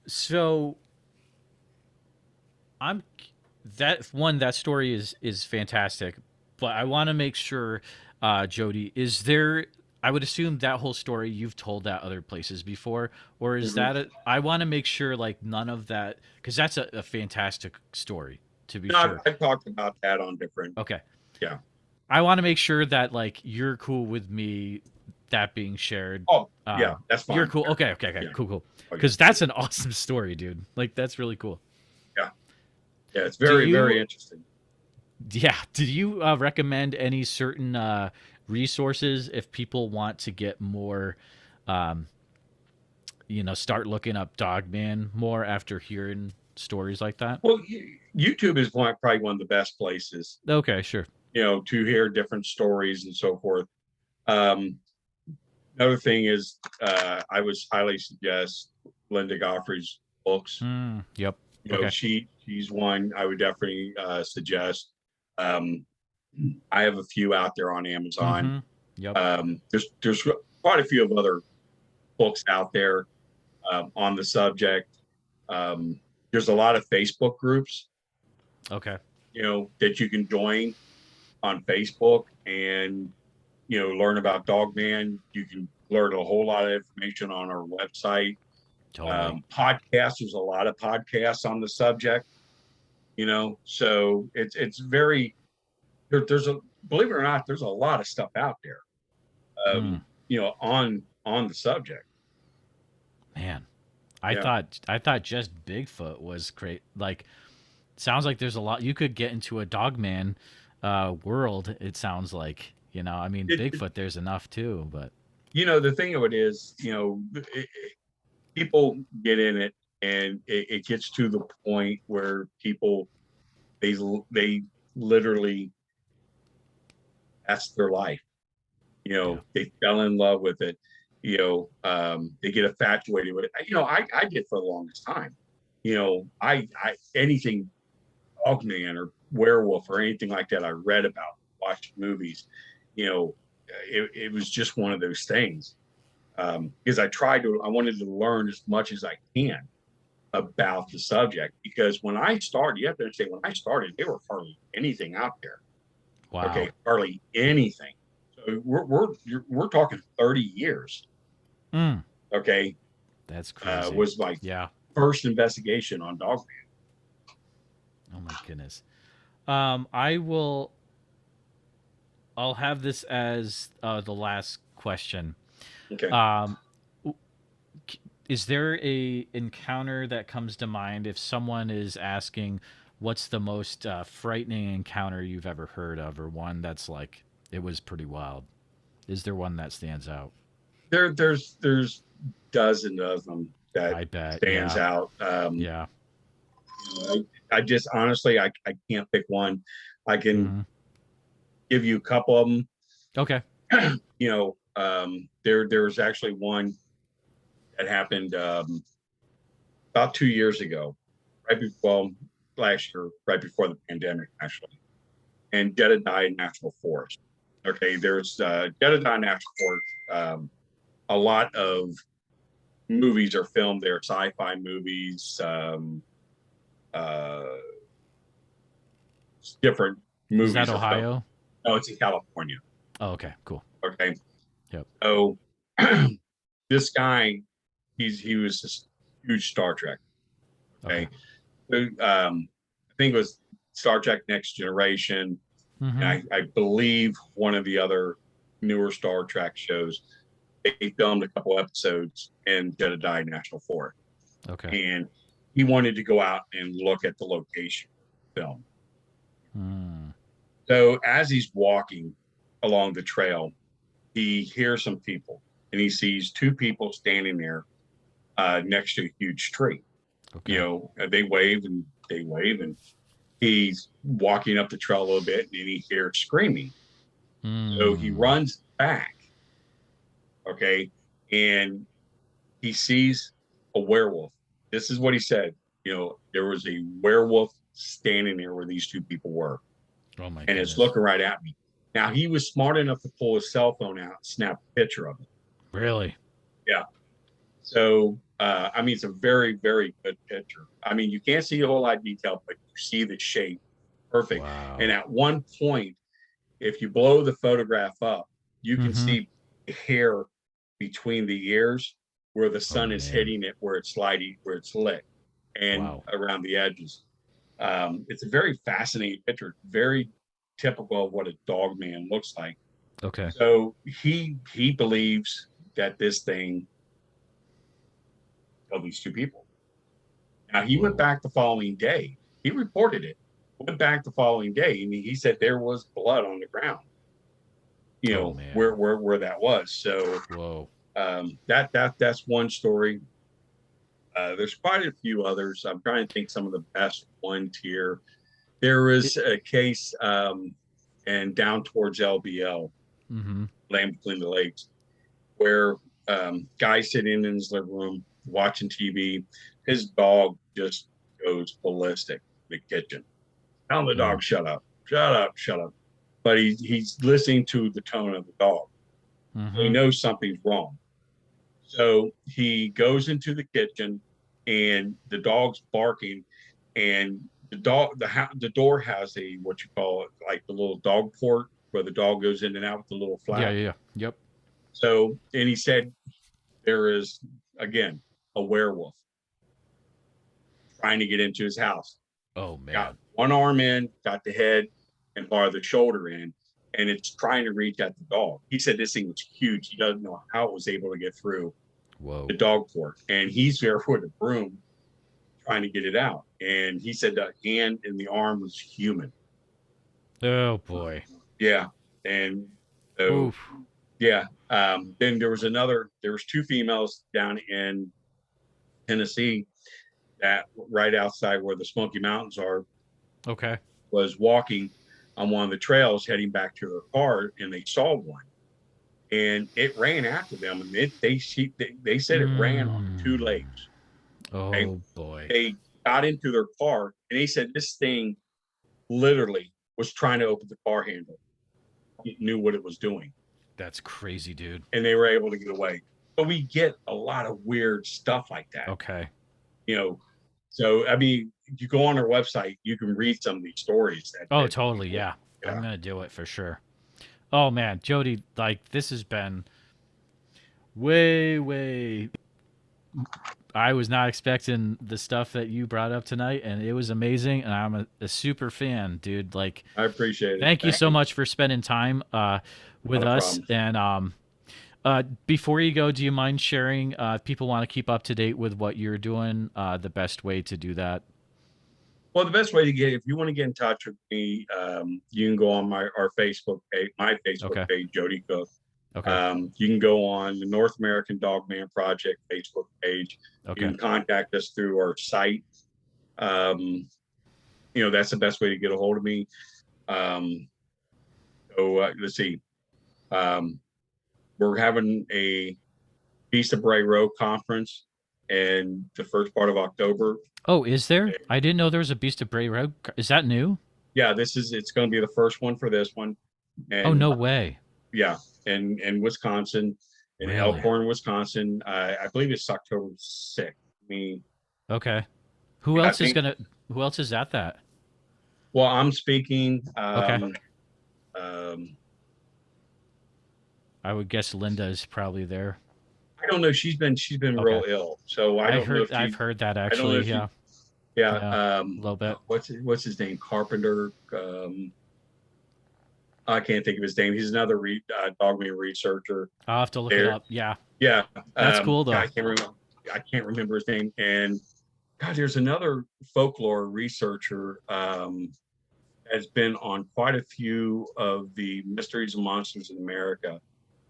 So I'm that story is fantastic, but I want to make sure, Jody, is there? I would assume that whole story you've told that other places before, or is Mhm. that I want to make sure like none of that because that's a fantastic story to be No, sure. I've talked about that on different. Okay, Yeah. I want to make sure that like you're cool with me that being shared. Oh, yeah, Um, that's you're fine. cool. Yeah. Okay, okay, okay, Yeah. cool, cool. Oh, yeah. Because that's an awesome story, dude. Like that's really cool. Yeah. Yeah. It's Do very, very you interesting. Yeah. Do you recommend any certain resources if people want to get more, um, start looking up Dogman more after hearing stories like that? Well, YouTube is probably one of the best places, Okay, sure. to hear different stories and so forth. Um, Another thing is, I would highly suggest Linda Goffrey's books. Yep. Okay. She's one I would definitely suggest. Um, I have a few out there on Amazon. Yep. There's quite a few of other books out there on the subject. There's a lot of Facebook groups, Okay. that you can join on Facebook and learn about Dogman. You can learn a whole lot of information on our website. Totally. Podcasts, there's a lot of podcasts on the subject. So it's very there's a believe it or not, there's a lot of stuff out there. Hmm. On the subject. Man, I Yeah. thought I thought just Bigfoot was great. Like, sounds like there's a lot you could get into a Dogman world. It sounds like I mean, It Bigfoot. There's enough too, but the thing of it is, people get in it, and it gets to the point where people they they literally that's their life. yeah. They fell in love with it. They get infatuated with it. I did for the longest time. I anything Dogman or werewolf or anything like that I read about, watched movies. You know, it was just one of those things. Because I wanted to learn as much as I can about the subject. Because when I started, you have to understand, when I started, there were hardly anything out there. Wow. Okay, hardly anything. So we're talking 30 years. Mm, Okay, that's crazy. was my Yeah. first investigation on Dogman. Oh my goodness. I will. I'll have this as the last question. Okay. Um, is there a encounter that comes to mind if someone is asking, "What's the most frightening encounter you've ever heard of?" or one that's like it was pretty wild? Is there one that stands out? There's dozens of them that I bet. stands Yeah. out. Yeah. I just honestly, I can't pick one. I can Hmm. give you a couple of them. Okay. There was actually one that happened about 2 years ago, right before, well, last year, right before the pandemic, actually, and Joedy National Forest. Okay, there's Joedy National Forest. A lot of movies are filmed there, sci-fi movies, uh, different Is that movies are filmed. Ohio? No, it's in California. Oh, okay. Cool. Okay, Yep. so this guy, he was a huge Star Trek. Okay. Okay, so, I think it was Star Trek Next Generation, and Hmm. I believe one of the other newer Star Trek shows. They filmed a couple episodes in Joedy National Forest, Okay. and he wanted to go out and look at the location film. Hmm. So as he's walking along the trail, he hears some people, and he sees two people standing there next to a huge tree. Okay. They wave, and he's walking up the trail a little bit, and then he hears screaming. So he Hmm. runs back, okay, and he sees a werewolf. This is what he said. There was a werewolf standing there where these two people were, Oh my and it's goodness. looking right at me. Now he was smart enough to pull his cell phone out, snap a picture of it. Really? Yeah. So I mean, it's a very, very good picture. I mean, you can't see a whole lot of detail, but you see the shape perfect. And Wow. at one point, if you blow the photograph up, you can Mm-hmm. see hair between the ears where the Oh sun is man. hitting it, where it's lighting, where it's lit, and Wow. around the edges. It's a very fascinating picture, very typical of what a dog man looks like. Okay. So he believes that this thing killed these two people. Now he went Whoa. back the following day. He reported it. Went back the following day, and he said there was blood on the ground. You Oh know man. where that was. So Whoa. that's one story. There's quite a few others. I'm trying to think some of the best ones here. There It, was a case and down towards LBL, mm-hmm. Land Between the Lakes, where guy sitting in his living room watching TV, his dog just goes ballistic in the kitchen. Tell the Mm. dog, shut up, shut up, shut up. But he's listening to the tone of the dog. So he Mm-hmm. knows something's wrong. So he goes into the kitchen and the dog's barking and the door has a what you call it like the little dog port where the dog goes in and out with the little Yeah, flap. yeah, yeah. Yep. So and he said there is again a werewolf trying to get into his house. Oh Got man. one arm in, got the head and part of the shoulder in, and it's trying to reach at the dog. He said this thing was huge. He doesn't know how it was able to get through the Whoa. dog port. And he's there with a broom trying to get it out. And he said the hand and the arm was human. Oh boy. Yeah. And so, Oof. yeah. Then there was two females down in Tennessee that right outside where the Smoky Mountains are Okay. was walking on one of the trails heading back to their car and they saw one and it ran after them and they said it ran on two Mm. legs. Okay? Oh boy. They got into their car and they said this thing literally was trying to open the car handle. It knew what it was doing That's crazy, dude. and they were able to get away. But we get a lot of weird stuff like that, Okay. you know. So I mean, you go on their website, you can read some of these stories Oh, that totally. people, Yeah. I'm yeah, gonna do it for sure. Oh man, Joedy, like this has been way, way. I was not expecting the stuff that you brought up tonight, and it was amazing. And I'm a super fan, dude. Like, I appreciate it. thank you Thank so you. much for spending time with Not a us. problem. And before you go, do you mind sharing? If people want to keep up to date with what you're doing, the best way to do that. Well, the best way to get if you want to get in touch with me, you can go on our Facebook page, my Facebook Okay. page, Joedy Cook. Okay. You can go on the North American Dogman Project Facebook page. You Okay. can contact us through our site. Um, that's the best way to get a hold of me. Um, let's see. Um, we're having a Beast of Bray Road conference in the first part of October. Oh, is there? I didn't know there was a Beast of Bray Road. Is that new? Yeah, it's going to be the first one for this one, Oh, and no way. yeah, in Wisconsin, in Really? Elkhorn, Wisconsin. I believe it's October 6th. I mean, Okay. Who I else is think. gonna? Who else is at that? Well, I'm speaking. Okay. Um, I would guess Linda is probably there. I don't know. She's been Okay. real ill, so I don't know if I've she. heard that I don't know actually. if she. Yeah. Yeah. Yeah. A little bit. What's his name? Carpenter. I can't think of his name. He's another dogman researcher. I'll have to look it There. up. Yeah. Yeah. That's cool God, though. I can't remember his name. And God, there's another folklore researcher has been on quite a few of the mysteries and monsters in America.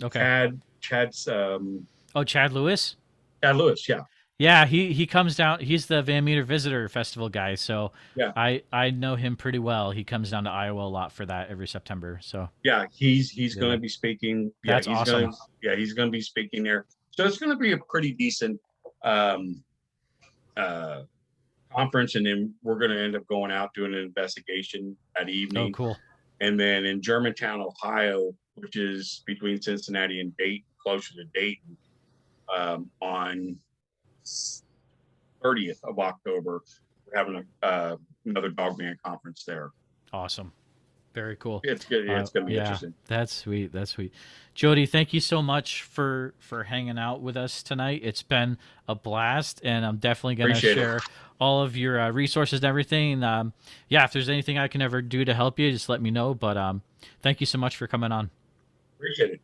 Okay. Chad's Oh, Chad Lewis. Chad Lewis, yeah. Yeah, he comes down. He's the Van Meter Visitor Festival guy, so Yeah. I know him pretty well. He comes down to Iowa a lot for that every September. So Yeah, he's yeah, gonna be speaking. Yeah, that's awesome. he's gonna be speaking there. So it's gonna be a pretty decent um uh conference, and then we're gonna end up going out doing an investigation that Oh, evening. cool. And then in Germantown, Ohio, which is between Cincinnati and Dayton, closer to Dayton, on 30th of October. We're having another Dogman conference there. Awesome. Very cool. It's good. It's going to be Yeah, interesting. that's sweet. That's sweet. Joedy, thank you so much for hanging out with us tonight. It's been a blast, and I'm definitely going to share all of your resources and everything. Yeah, if there's anything I can ever do to help you, just let me know. But thank you so much for coming on. Appreciate it.